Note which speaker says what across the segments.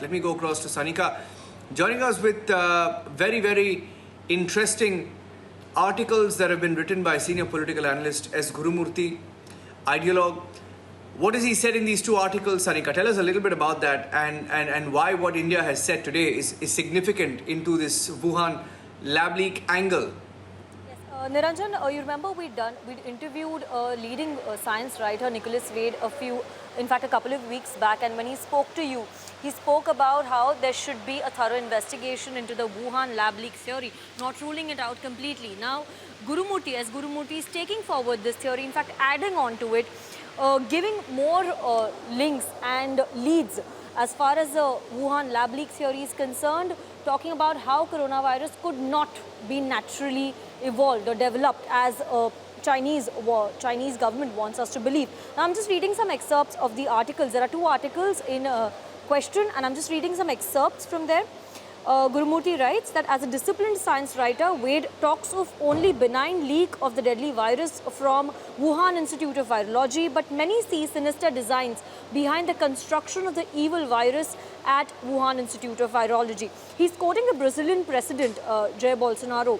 Speaker 1: that. Let me go across to Sanika, joining us with very interesting articles that have been written by senior political analyst S. Gurumurthy, ideologue. What has he said in these two articles, Sanika? Tell us a little bit about that and why what India has said today is significant into this Wuhan lab leak angle.
Speaker 2: Niranjan, you remember we'd interviewed a leading science writer, Nicholas Wade, a couple of weeks back, and when he spoke to you, he spoke about how there should be a thorough investigation into the Wuhan lab leak theory, not ruling it out completely. Now, Gurumurthy is taking forward this theory, in fact, adding on to it, giving more links and leads as far as the Wuhan lab leak theory is concerned, talking about how coronavirus could not be naturally evolved or developed as Chinese government wants us to believe. Now, I'm just reading some excerpts of the articles. There are two articles in question, and I'm just reading some excerpts from there. Gurumurthy writes that as a disciplined science writer, Wade talks of only benign leak of the deadly virus from Wuhan Institute of Virology, but many see sinister designs behind the construction of the evil virus at Wuhan Institute of Virology. He's quoting the Brazilian president, Jair Bolsonaro,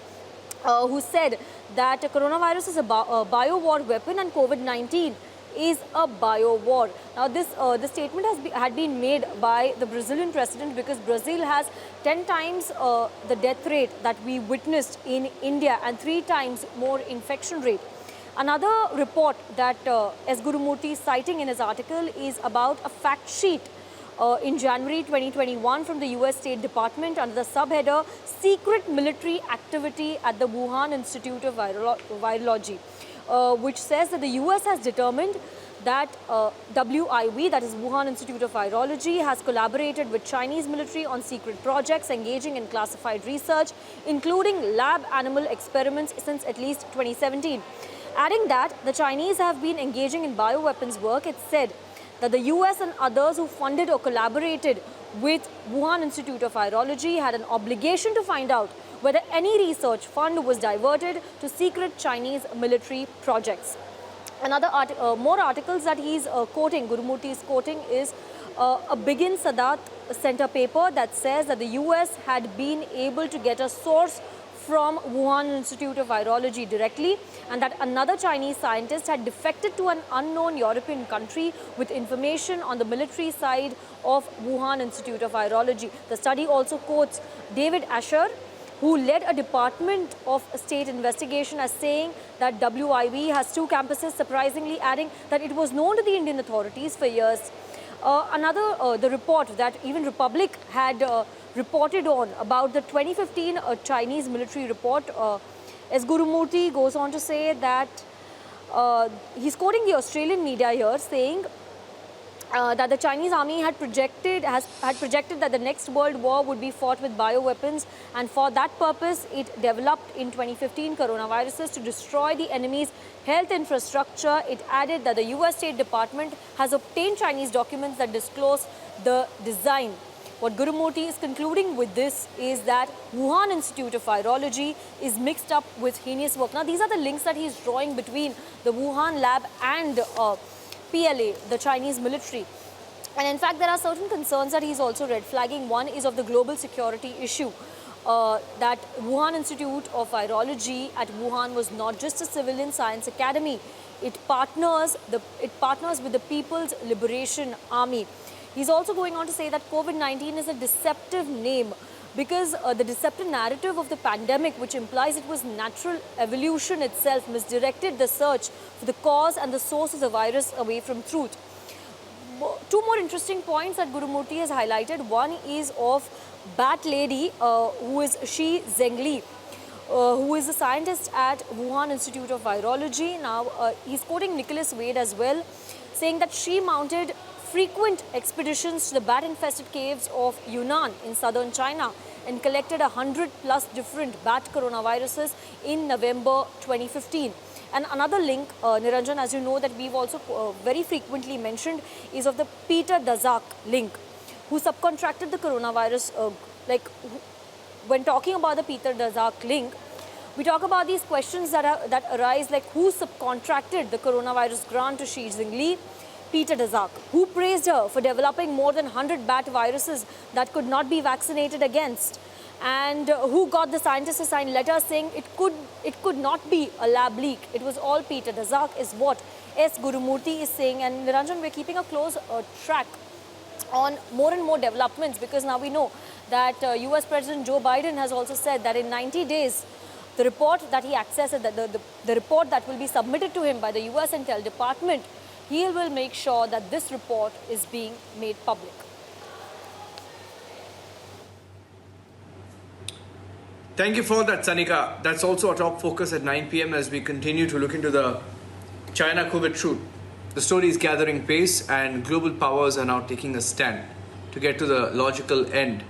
Speaker 2: who said that coronavirus is a bio-war weapon and COVID-19 is a bio-war. Now, this statement had been made by the Brazilian president because Brazil has 10 times the death rate that we witnessed in India and 3 times more infection rate. Another report that S. Gurumurthy is citing in his article is about a fact sheet in January 2021 from the US State Department under the subheader Secret Military Activity at the Wuhan Institute of Virology, which says that the US has determined that WIV, that is Wuhan Institute of Virology, has collaborated with Chinese military on secret projects engaging in classified research, including lab animal experiments since at least 2017. Adding that the Chinese have been engaging in bioweapons work, it said that the US and others who funded or collaborated with Wuhan Institute of Virology had an obligation to find out whether any research fund was diverted to secret Chinese military projects. More articles that he's quoting, Gurumurthy is quoting, is a Begin Sadat Center paper that says that the US had been able to get a source from Wuhan Institute of Virology directly, and that another Chinese scientist had defected to an unknown European country with information on the military side of Wuhan Institute of Virology. The study also quotes David Asher, who led a Department of State investigation, as saying that WIV has 2 campuses, surprisingly adding that it was known to the Indian authorities for years. The report that even Republic had reported on about the 2015 Chinese military report, S. Gurumurthy goes on to say that he's quoting the Australian media here, saying that the Chinese army had projected that the next world war would be fought with bioweapons, and for that purpose it developed in 2015 coronaviruses to destroy the enemy's health infrastructure. It added that the US State Department has obtained Chinese documents that disclose the design. What Gurumurthy is concluding with this is that Wuhan Institute of Virology is mixed up with heinous work. Now, these are the links that he's drawing between the Wuhan lab and PLA, the Chinese military. And in fact, there are certain concerns that he's also red flagging. One is of the global security issue, that Wuhan Institute of Virology at Wuhan was not just a civilian science academy. It partners with the People's Liberation Army. He's also going on to say that COVID-19 is a deceptive name because the deceptive narrative of the pandemic, which implies it was natural evolution itself, misdirected the search for the cause and the source of the virus away from truth. 2 more interesting points that Gurumurthy has highlighted. One is of Bat Lady, who is Shi Zhengli, who is a scientist at Wuhan Institute of Virology. Now, he's quoting Nicholas Wade as well, saying that she mounted frequent expeditions to the bat-infested caves of Yunnan in southern China and collected 100+ different bat coronaviruses in November 2015. And another link, Niranjan, as you know, that we've also very frequently mentioned is of the Peter Daszak link, who subcontracted the coronavirus. When talking about the Peter Daszak link, we talk about these questions that arise, like who subcontracted the coronavirus grant to Xi Jinping, Peter Daszak, who praised her for developing more than 100 bat viruses that could not be vaccinated against, and who got the scientists to sign letters saying it could not be a lab leak. It was all Peter Daszak, is what S. Gurumurthy is saying. And Niranjan, we're keeping a close track on more and more developments, because now we know that US President Joe Biden has also said that in 90 days, the report that he accesses, the report that will be submitted to him by the US Intel Department, he will make sure that this report is being made public.
Speaker 1: Thank you for that, Sanika. That's also our top focus at 9 p.m. as we continue to look into the China COVID truth. The story is gathering pace and global powers are now taking a stand to get to the logical end